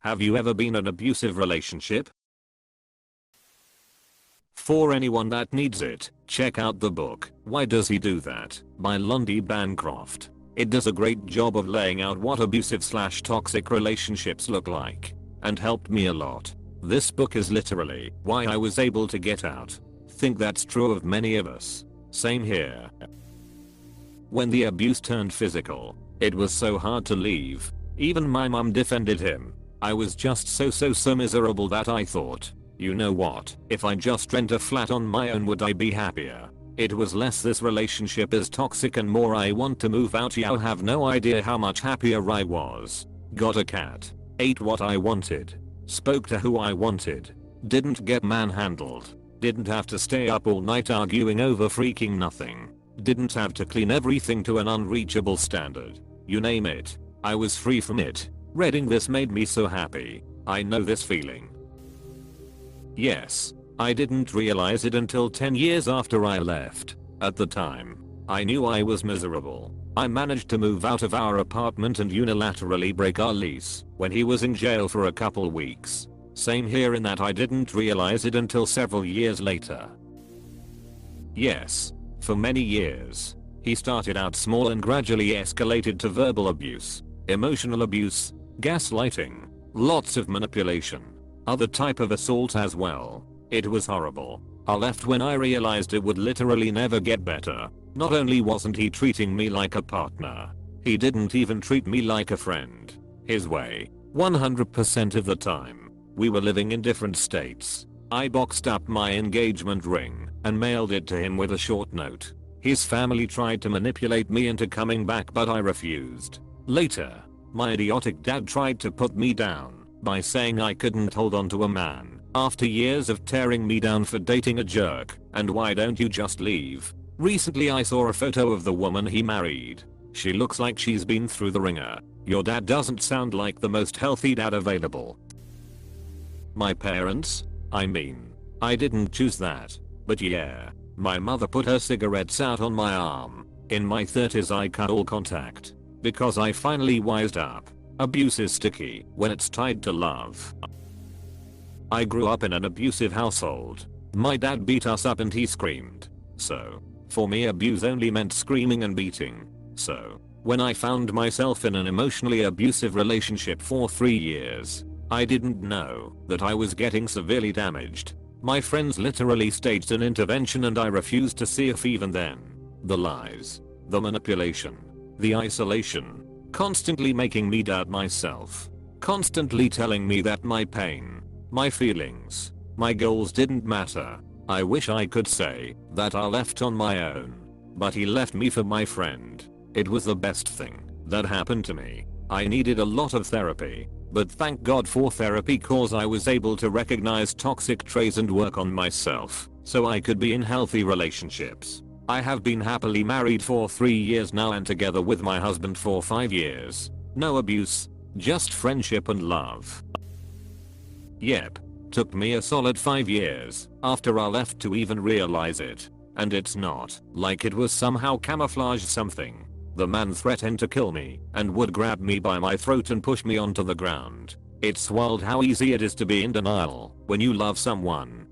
Have you ever been in an abusive relationship? For anyone that needs it, check out the book, Why Does He Do That? By Lundy Bancroft. It does a great job of laying out what abusive/toxic relationships look like, and helped me a lot. This book is literally why I was able to get out. Think that's true of many of us. Same here. When the abuse turned physical, it was so hard to leave. Even my mum defended him. I was just so miserable that I thought, you know what, if I just rent a flat on my own would I be happier? It was less this relationship is toxic and more I want to move out. You have no idea how much happier I was. Got a cat. Ate what I wanted. Spoke to who I wanted. Didn't get manhandled. Didn't have to stay up all night arguing over freaking nothing. Didn't have to clean everything to an unreachable standard. You name it. I was free from it. Reading this made me so happy. I know this feeling. Yes, I didn't realize it until 10 years after I left. At the time, I knew I was miserable. I managed to move out of our apartment and unilaterally break our lease when he was in jail for a couple weeks. Same here in that I didn't realize it until several years later. Yes, for many years, he started out small and gradually escalated to verbal abuse, emotional abuse, gaslighting, lots of manipulation, other type of assault as well. It was horrible. I left when I realized it would literally never get better. Not only wasn't he treating me like a partner, he didn't even treat me like a friend. His way, 100% of the time. We were living in different states. I boxed up my engagement ring and mailed it to him with a short note. His family tried to manipulate me into coming back but I refused. Later, my idiotic dad tried to put me down by saying I couldn't hold on to a man after years of tearing me down for dating a jerk, and why don't you just leave? Recently I saw a photo of the woman he married. She looks like she's been through the ringer. Your dad doesn't sound like the most healthy dad available. My parents? I mean, I didn't choose that. But yeah, my mother put her cigarettes out on my arm. In my 30s I cut all contact. Because I finally wised up. Abuse is sticky when it's tied to love. I grew up in an abusive household. My dad beat us up and he screamed. So, for me abuse only meant screaming and beating. So, when I found myself in an emotionally abusive relationship for 3 years, I didn't know that I was getting severely damaged. My friends literally staged an intervention and I refused to see if even then. The lies, the manipulation, the isolation, constantly making me doubt myself, constantly telling me that my pain, my feelings, my goals didn't matter. I wish I could say that I left on my own, but he left me for my friend. It was the best thing that happened to me. I needed a lot of therapy, but thank God for therapy cause I was able to recognize toxic traits and work on myself so I could be in healthy relationships. I have been happily married for 3 years now and together with my husband for 5 years. No abuse, just friendship and love. Yep, took me a solid 5 years after I left to even realize it. And it's not like it was somehow camouflaged something. The man threatened to kill me and would grab me by my throat and push me onto the ground. It's wild how easy it is to be in denial when you love someone.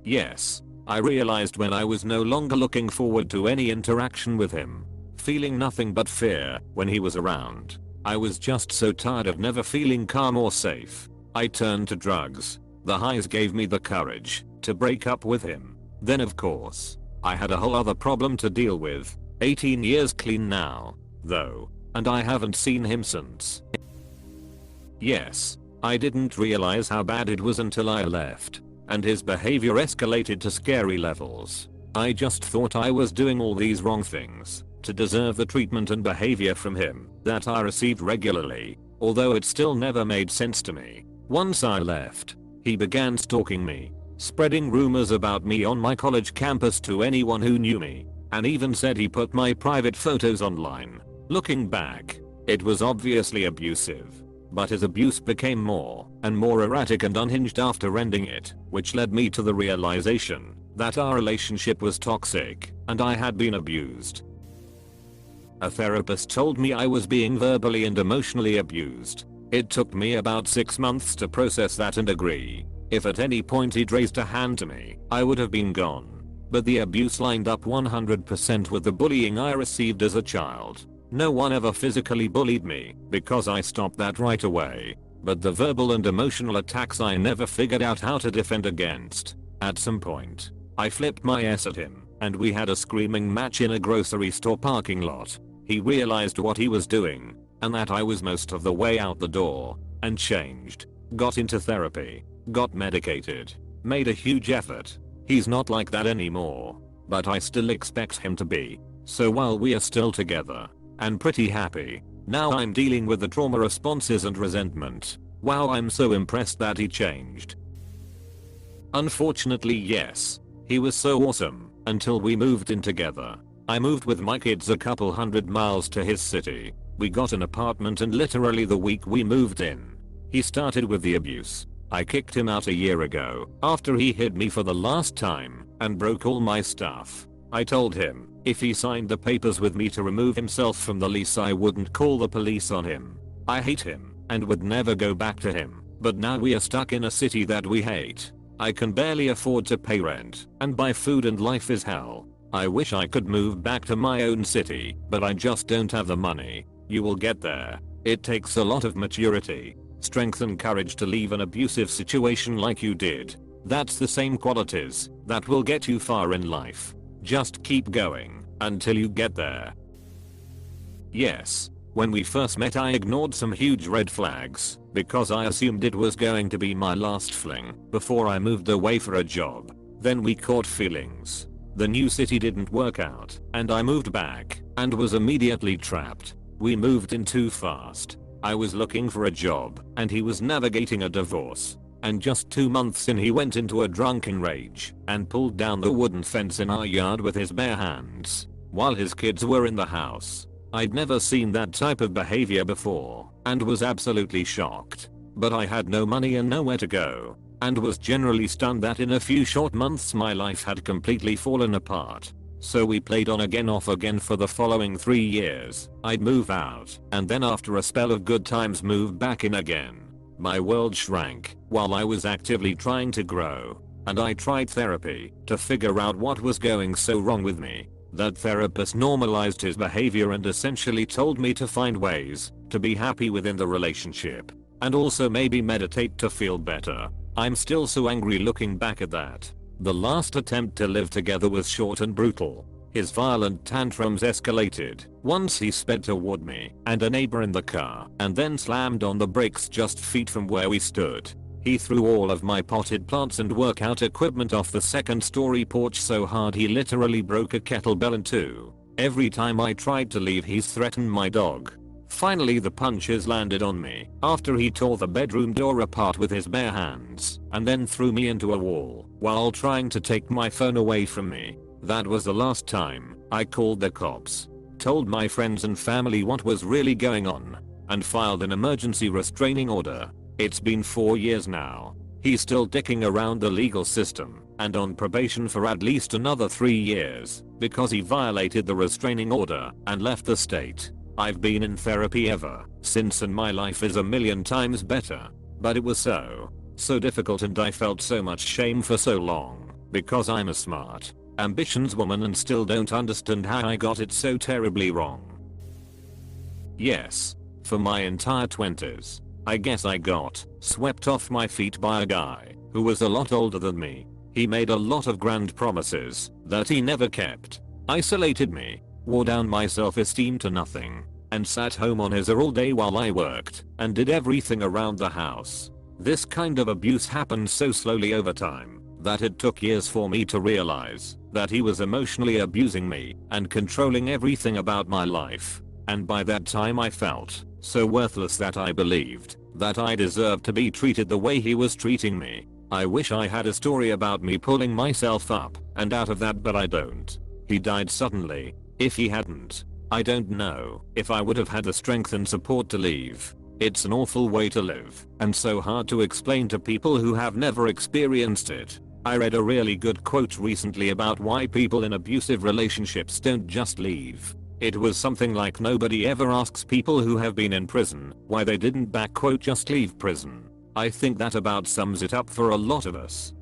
Yes, I realized when I was no longer looking forward to any interaction with him, feeling nothing but fear when he was around. I was just so tired of never feeling calm or safe. I turned to drugs. The highs gave me the courage to break up with him. Then of course, I had a whole other problem to deal with. 18 years clean now, though, and I haven't seen him since. Yes, I didn't realize how bad it was until I left, and his behavior escalated to scary levels. I just thought I was doing all these wrong things to deserve the treatment and behavior from him that I received regularly, although it still never made sense to me. Once I left, he began stalking me, spreading rumors about me on my college campus to anyone who knew me, and even said he put my private photos online. Looking back, it was obviously abusive, but his abuse became more and more erratic and unhinged after ending it, which led me to the realization that our relationship was toxic and I had been abused. A therapist told me I was being verbally and emotionally abused. It took me about 6 months to process that and agree. If at any point he'd raised a hand to me, I would have been gone. But the abuse lined up 100% with the bullying I received as a child. No one ever physically bullied me because I stopped that right away. But the verbal and emotional attacks I never figured out how to defend against. At some point, I flipped my ass at him and we had a screaming match in a grocery store parking lot. He realized what he was doing and that I was most of the way out the door and changed. Got into therapy. Got medicated. Made a huge effort. He's not like that anymore. But I still expect him to be. So while we are still together and pretty happy, now I'm dealing with the trauma responses and resentment. Wow, I'm so impressed that he changed. Unfortunately, yes. He was so awesome until we moved in together. I moved with my kids a couple 100 miles to his city. We got an apartment and literally the week we moved in, he started with the abuse. I kicked him out a year ago after he hit me for the last time and broke all my stuff. I told him if he signed the papers with me to remove himself from the lease I wouldn't call the police on him. I hate him and would never go back to him, but now we are stuck in a city that we hate. I can barely afford to pay rent and buy food and life is hell. I wish I could move back to my own city, but I just don't have the money. You will get there. It takes a lot of maturity, strength and courage to leave an abusive situation like you did. That's the same qualities that will get you far in life. Just keep going until you get there. Yes, when we first met I ignored some huge red flags because I assumed it was going to be my last fling before I moved away for a job. Then we caught feelings. The new city didn't work out and I moved back and was immediately trapped. We moved in too fast. I was looking for a job and he was navigating a divorce. And just 2 months in he went into a drunken rage and pulled down the wooden fence in our yard with his bare hands while his kids were in the house. I'd never seen that type of behavior before and was absolutely shocked. But I had no money and nowhere to go and was generally stunned that in a few short months my life had completely fallen apart. So we played on again off again for the following 3 years. I'd move out and then after a spell of good times move back in again. My world shrank while I was actively trying to grow, and I tried therapy to figure out what was going so wrong with me. That therapist normalized his behavior and essentially told me to find ways to be happy within the relationship and also maybe meditate to feel better. I'm still so angry looking back at that. The last attempt to live together was short and brutal. His violent tantrums escalated once he sped toward me and a neighbor in the car and then slammed on the brakes just feet from where we stood. He threw all of my potted plants and workout equipment off the second-story porch so hard he literally broke a kettlebell in two. Every time I tried to leave he's threatened my dog. Finally the punches landed on me after he tore the bedroom door apart with his bare hands and then threw me into a wall while trying to take my phone away from me. That was the last time I called the cops, told my friends and family what was really going on, and filed an emergency restraining order. It's been 4 years now. He's still dicking around the legal system and on probation for at least another 3 years because he violated the restraining order and left the state. I've been in therapy ever since and my life is a million times better. But it was so difficult and I felt so much shame for so long because I'm a smart, ambitious woman and still don't understand how I got it so terribly wrong. Yes, for my entire 20s, I guess I got swept off my feet by a guy who was a lot older than me. He made a lot of grand promises that he never kept, isolated me, wore down my self-esteem to nothing, and sat home on his all day while I worked and did everything around the house. This kind of abuse happened so slowly over time that it took years for me to realize that he was emotionally abusing me and controlling everything about my life. And by that time I felt so worthless that I believed that I deserved to be treated the way he was treating me. I wish I had a story about me pulling myself up and out of that, but I don't. He died suddenly. If he hadn't, I don't know if I would have had the strength and support to leave. It's an awful way to live and so hard to explain to people who have never experienced it. I read a really good quote recently about why people in abusive relationships don't just leave. It was something like nobody ever asks people who have been in prison why they didn't just leave prison. I think that about sums it up for a lot of us.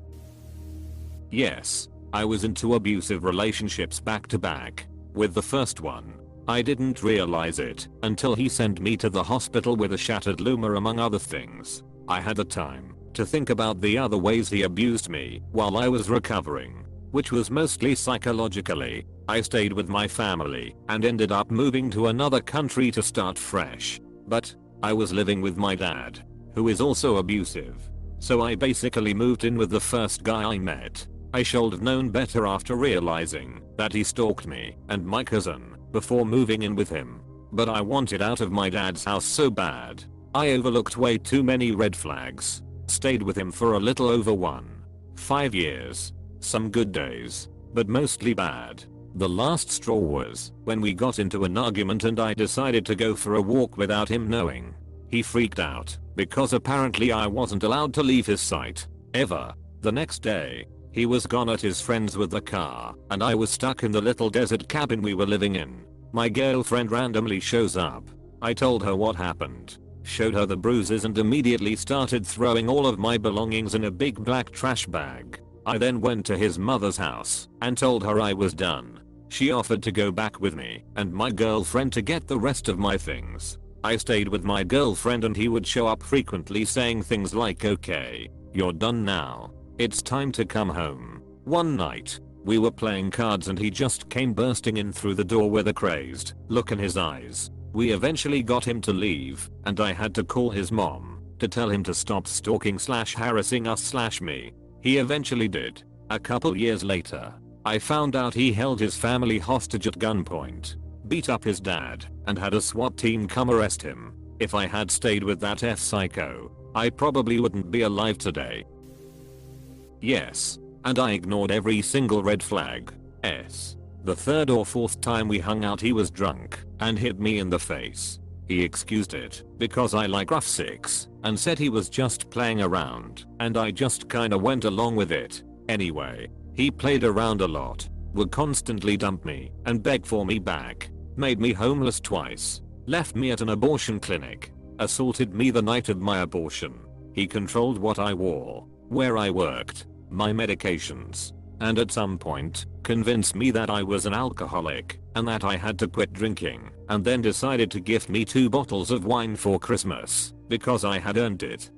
Yes, I was into abusive relationships back to back. With the first one, I didn't realize it until he sent me to the hospital with a shattered lemur among other things. I had the time to think about the other ways he abused me while I was recovering, which was mostly psychologically. I stayed with my family and ended up moving to another country to start fresh. But I was living with my dad, who is also abusive. So I basically moved in with the first guy I met. I should have known better after realizing that he stalked me and my cousin before moving in with him. But I wanted out of my dad's house so bad. I overlooked way too many red flags. Stayed with him for a little over 5 years. Some good days, but mostly bad. The last straw was when we got into an argument and I decided to go for a walk without him knowing. He freaked out because apparently I wasn't allowed to leave his sight ever. The next day, he was gone at his friend's with the car and I was stuck in the little desert cabin we were living in. My girlfriend randomly shows up. I told her what happened, showed her the bruises and immediately started throwing all of my belongings in a big black trash bag. I then went to his mother's house and told her I was done. She offered to go back with me and my girlfriend to get the rest of my things. I stayed with my girlfriend and he would show up frequently saying things like, "Okay, you're done now. It's time to come home." One night, we were playing cards and he just came bursting in through the door with a crazed look in his eyes. We eventually got him to leave and I had to call his mom to tell him to stop stalking / harassing us / me. He eventually did. A couple years later, I found out he held his family hostage at gunpoint, beat up his dad, and had a SWAT team come arrest him. If I had stayed with that psycho, I probably wouldn't be alive today. Yes, and I ignored every single red flag. The third or fourth time we hung out he was drunk and hit me in the face. He excused it because I like rough sex and said he was just playing around and I just kinda went along with it. Anyway, he played around a lot, would constantly dump me and beg for me back, made me homeless twice, left me at an abortion clinic, assaulted me the night of my abortion. He controlled what I wore, where I worked, my medications, and at some point, convinced me that I was an alcoholic and that I had to quit drinking, and then decided to gift me 2 bottles of wine for Christmas because I had earned it.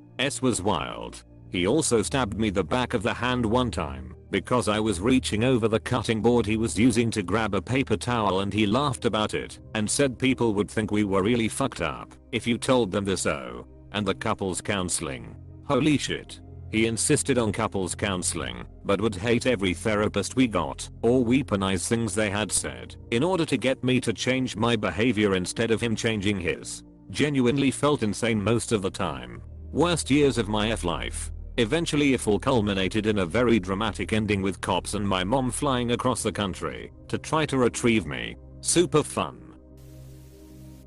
Was wild. He also stabbed me the back of the hand one time because I was reaching over the cutting board he was using to grab a paper towel and he laughed about it and said people would think we were really fucked up if you told them this. And the couples counseling. Holy shit. He insisted on couples counseling, but would hate every therapist we got or weaponize things they had said in order to get me to change my behavior instead of him changing his. Genuinely felt insane most of the time. Worst years of my life. Eventually it all culminated in a very dramatic ending with cops and my mom flying across the country to try to retrieve me. Super fun.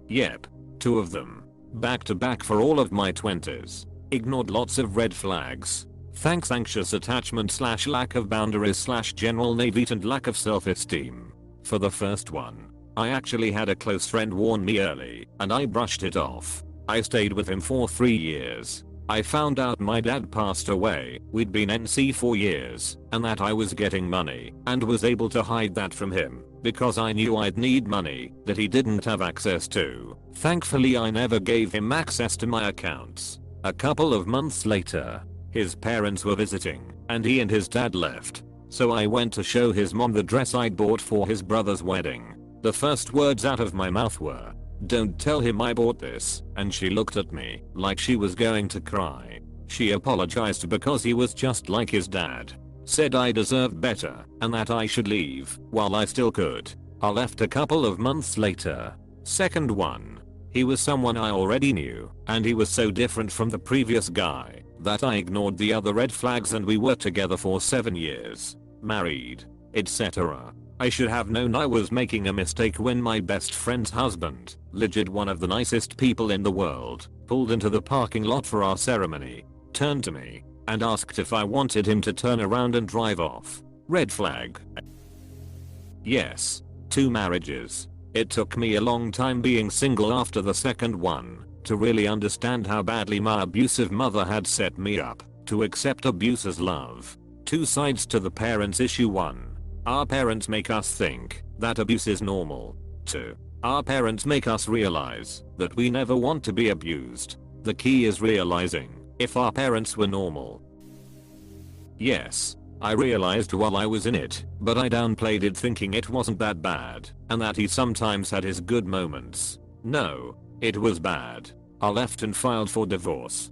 Yep, 2 of them. Back to back for all of my 20s. Ignored lots of red flags. Thanks anxious attachment / lack of boundaries / general naivete and lack of self-esteem. For the first one, I actually had a close friend warn me early and I brushed it off. I stayed with him for 3 years. I found out my dad passed away, we'd been NC for years, and that I was getting money and was able to hide that from him because I knew I'd need money that he didn't have access to. Thankfully I never gave him access to my accounts. A couple of months later, his parents were visiting and he and his dad left. So I went to show his mom the dress I'd bought for his brother's wedding. The first words out of my mouth were, "Don't tell him I bought this," and she looked at me like she was going to cry. She apologized because he was just like his dad. Said I deserved better and that I should leave while I still could. I left a couple of months later. Second one. He was someone I already knew and he was so different from the previous guy that I ignored the other red flags and we were together for 7 years. Married, etc. I should have known I was making a mistake when my best friend's husband, legit one of the nicest people in the world, pulled into the parking lot for our ceremony, turned to me, and asked if I wanted him to turn around and drive off. Red flag. Yes. 2 marriages. It took me a long time being single after the second one to really understand how badly my abusive mother had set me up to accept abuse as love. Two sides to the parents issue. 1. Our parents make us think that abuse is normal. 2. Our parents make us realize that we never want to be abused. The key is realizing if our parents were normal. Yes, I realized while I was in it, but I downplayed it thinking it wasn't that bad and that he sometimes had his good moments. No, it was bad. I left and filed for divorce.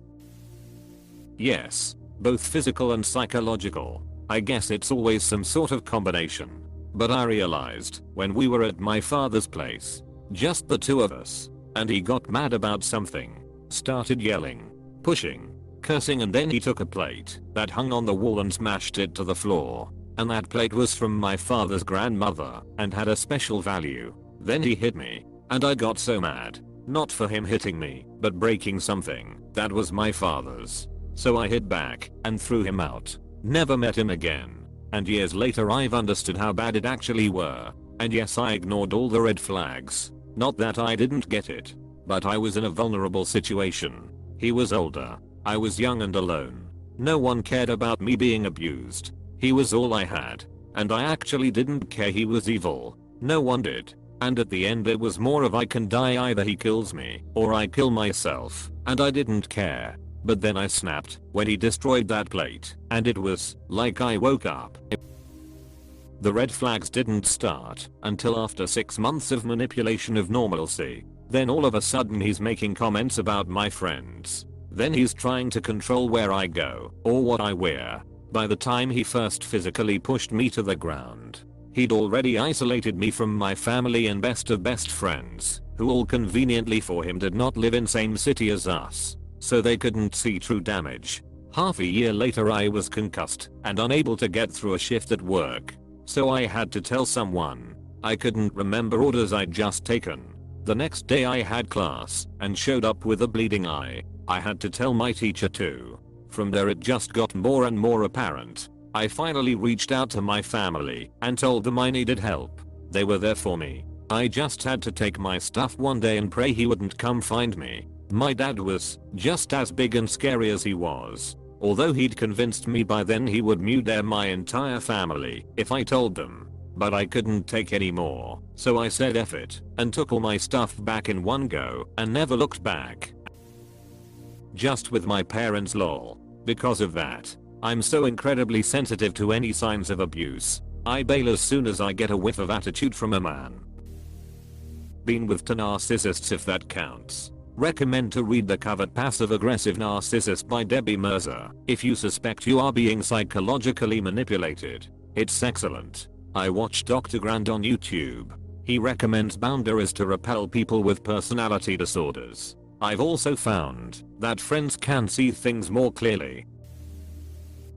Yes, both physical and psychological. I guess it's always some sort of combination. But I realized when we were at my father's place, just the two of us, and he got mad about something, started yelling, pushing, cursing, and then he took a plate that hung on the wall and smashed it to the floor. And that plate was from my father's grandmother and had a special value. Then he hit me, and I got so mad. Not for him hitting me, but breaking something that was my father's. So I hit back and threw him out. Never met him again. And years later I've understood how bad it actually were. And yes, I ignored all the red flags. Not that I didn't get it, but I was in a vulnerable situation. He was older. I was young and alone. No one cared about me being abused. He was all I had. And I actually didn't care he was evil. No one did. And at the end it was more of I can die, either he kills me or I kill myself. And I didn't care. But then I snapped when he destroyed that plate, and it was like I woke up. The red flags didn't start until after 6 months of manipulation of normalcy. Then all of a sudden he's making comments about my friends. Then he's trying to control where I go or what I wear. By the time he first physically pushed me to the ground, he'd already isolated me from my family and best of best friends, who all conveniently for him did not live in same city as us, so they couldn't see true damage. Half a year later I was concussed and unable to get through a shift at work, so I had to tell someone. I couldn't remember orders I'd just taken. The next day I had class and showed up with a bleeding eye. I had to tell my teacher too. From there it just got more and more apparent. I finally reached out to my family and told them I needed help. They were there for me. I just had to take my stuff one day and pray he wouldn't come find me. My dad was just as big and scary as he was. Although he'd convinced me by then he would murder my entire family if I told them. But I couldn't take any more, so I said F it and took all my stuff back in one go and never looked back. Just with my parents, lol. Because of that, I'm so incredibly sensitive to any signs of abuse. I bail as soon as I get a whiff of attitude from a man. Been with 2 narcissists if that counts. Recommend to read The Covert Passive Aggressive Narcissist by Debbie Mercer if you suspect you are being psychologically manipulated. It's excellent. I watched Dr. Grand on YouTube. He recommends boundaries to repel people with personality disorders. I've also found that friends can see things more clearly.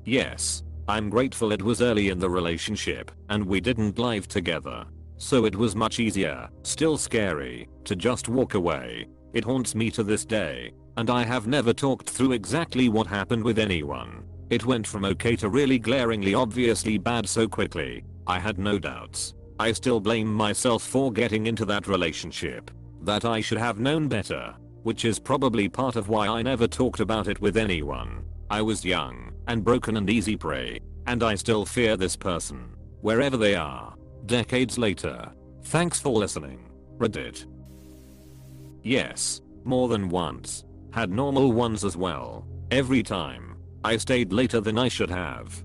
Yes, I'm grateful it was early in the relationship and we didn't live together. So it was much easier, still scary, to just walk away. It haunts me to this day, and I have never talked through exactly what happened with anyone. It went from okay to really glaringly obviously bad so quickly. I had no doubts. I still blame myself for getting into that relationship. That I should have known better. Which is probably part of why I never talked about it with anyone. I was young and broken and easy prey, and I still fear this person, wherever they are, decades later. Thanks for listening. Reddit. Yes, more than once. Had normal ones as well. Every time. I stayed later than I should have.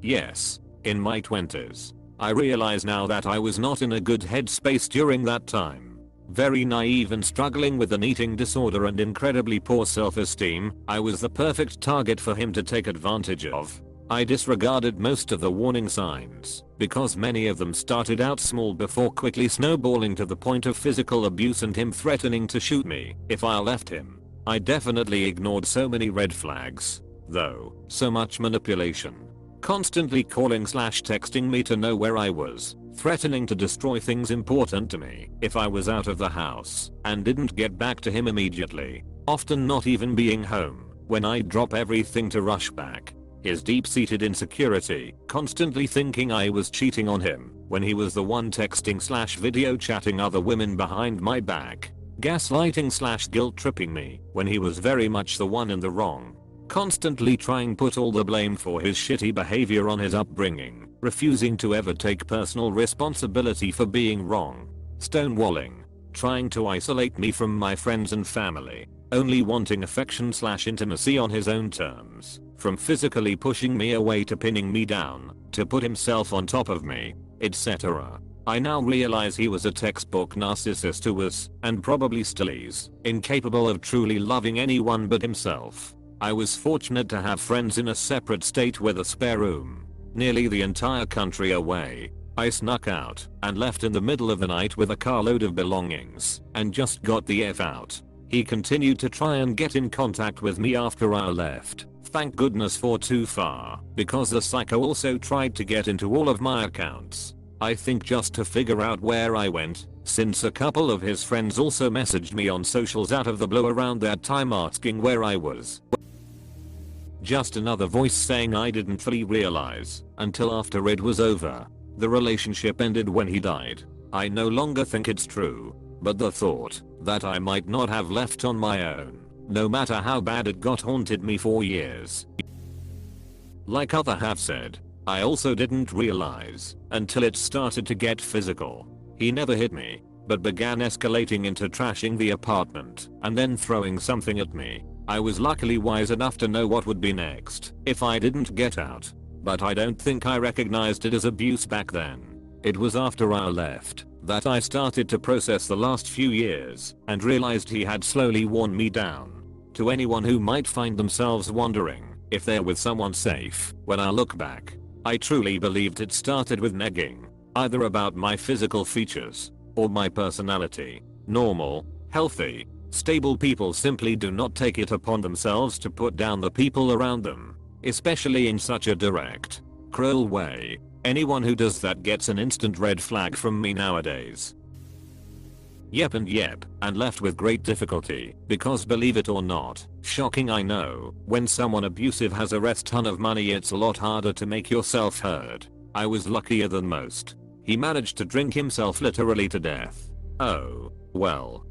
Yes, in my 20s. I realize now that I was not in a good headspace during that time. Very naive and struggling with an eating disorder and incredibly poor self-esteem. I was the perfect target for him to take advantage of. I disregarded most of the warning signs because many of them started out small before quickly snowballing to the point of physical abuse and him threatening to shoot me if I left him. I definitely ignored so many red flags, though. So much manipulation. Constantly calling/texting me to know where I was, threatening to destroy things important to me if I was out of the house and didn't get back to him immediately, often not even being home when I'd drop everything to rush back. His deep-seated insecurity, constantly thinking I was cheating on him when he was the one texting/video chatting other women behind my back. Gaslighting/guilt tripping me when he was very much the one in the wrong. Constantly trying put all the blame for his shitty behavior on his upbringing, refusing to ever take personal responsibility for being wrong. Stonewalling. Trying to isolate me from my friends and family. Only wanting affection/intimacy on his own terms. From physically pushing me away to pinning me down, to put himself on top of me, etc. I now realize he was a textbook narcissist who was, and probably still is, incapable of truly loving anyone but himself. I was fortunate to have friends in a separate state with a spare room. Nearly the entire country away. I snuck out and left in the middle of the night with a carload of belongings and just got the F out. He continued to try and get in contact with me after I left. Thank goodness for too far, because the psycho also tried to get into all of my accounts. I think just to figure out where I went, since a couple of his friends also messaged me on socials out of the blue around that time asking where I was. Just another voice saying I didn't fully realize until after it was over. The relationship ended when he died. I no longer think it's true, but the thought that I might not have left on my own, no matter how bad it got, haunted me for years. Like others have said, I also didn't realize until it started to get physical. He never hit me, but began escalating into trashing the apartment and then throwing something at me. I was luckily wise enough to know what would be next if I didn't get out, but I don't think I recognized it as abuse back then. It was after I left that I started to process the last few years and realized he had slowly worn me down. To anyone who might find themselves wondering if they're with someone safe, when I look back, I truly believed it started with negging, either about my physical features or my personality. Normal, healthy, stable people simply do not take it upon themselves to put down the people around them, especially in such a direct, cruel way. Anyone who does that gets an instant red flag from me nowadays. Yep, and left with great difficulty, because believe it or not, shocking I know, when someone abusive has a ton of money, it's a lot harder to make yourself heard. I was luckier than most. He managed to drink himself literally to death. Oh, well,